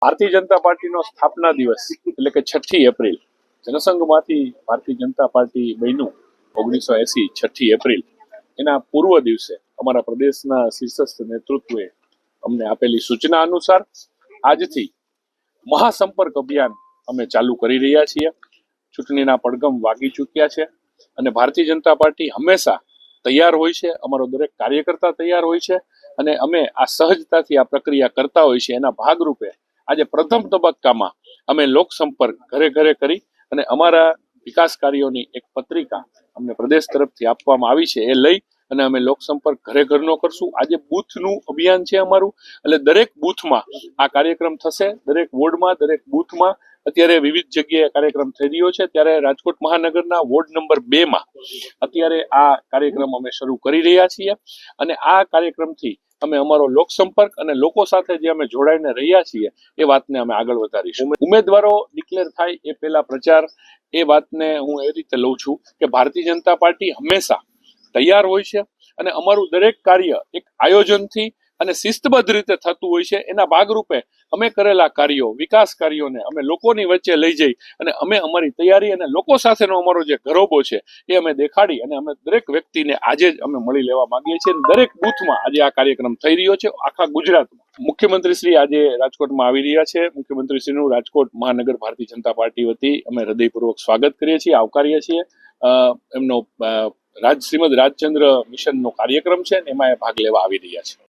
ભારતીય જનતા પાર્ટીનો સ્થાપના દિવસ એટલે કે 6ઠી એપ્રિલ જનસંઘમાંથી ભારતીય જનતા પાર્ટી બન્યું 1980 6ઠી એપ્રિલ એના પૂર્વ દિવસે અમારા પ્રદેશના શીર્ષસ્થ નેતૃત્વએ અમને આપેલી સૂચના અનુસાર આજથી મહાસંપર્ક અભિયાન અમે ચાલુ કરી રહ્યા છીએ। ચૂંટણીના પડઘમ વાગી ચૂક્યા છે અને ભારતીય જનતા પાર્ટી હંમેશા તૈયાર હોય છે, અમારો દરેક કાર્યકર્તા તૈયાર હોય છે અને અમે આ સહજતાથી આ પ્રક્રિયા કરતા હોય છે। એના ભાગરૂપે આજે પ્રથમ તબક્કામાં અમે લોકસંપર્ક ઘરે ઘરે કરી અને અમારા વિકાસ કાર્યોની એક પત્રિકા અમને પ્રદેશ તરફથી આપવામાં આવી છે, એ લઈ અને અમે લોકસંપર્ક ઘરે ઘરનો કરશું। આજે બૂથનું અભિયાન છે અમારું, એટલે દરેક બૂથમાં આ કાર્યક્રમ થશે। દરેક વોર્ડમાં, દરેક બૂથમાં અત્યારે વિવિધ જગ્યાએ કાર્યક્રમ થઈ રહ્યો છે। ત્યારે રાજકોટ મહાનગરના વોર્ડ નંબર 2 માં અત્યારે આ કાર્યક્રમ અમે શરૂ કરી રહ્યા છીએ અને આ કાર્યક્રમથી અમે અમારો લોકસંપર્ક અને લોકો સાથે જે અમે જોડાઈને રહ્યા છીએ એ વાતને અમે આગળ વધારીશું। ઉમેદવારો ડિક્લેર થાય એ પહેલા પ્રચાર, એ વાતને હું એ રીતે લઉં છું કે ભારતીય જનતા પાર્ટી હંમેશા તૈયાર હોય છે અને અમારું દરેક કાર્ય એક આયોજનથી અને શિસ્તબદ્ધ રીતે થતું હોય છે। એના ભાગરૂપે અમે કરેલા કાર્યો, વિકાસ કાર્યોને અમે લોકોની વચ્ચે લઈ જઈ અને અમે અમારી તૈયારી અને લોકો સાથેનો અમારો જે ઘરોબો છે એ અમે દેખાડી અને અમે દરેક વ્યક્તિને આજે જ અમે મળી લેવા માંગીએ છીએ। દરેક બૂથમાં આજે આ કાર્યક્રમ થઈ રહ્યો છે આખા ગુજરાતમાં। મુખ્યમંત્રી શ્રી આજે રાજકોટમાં આવી રહ્યા છે। મુખ્યમંત્રી શ્રીનું રાજકોટ મહાનગર ભારતીય જનતા પાર્ટી વતી અમે હૃદયપૂર્વક સ્વાગત કરીએ છીએ, આવકારીએ છીએ। એમનો શ્રીમદ રાજચંદ્ર મિશનનો કાર્યક્રમ છે, એમાં એ ભાગ લેવા આવી રહ્યા છે।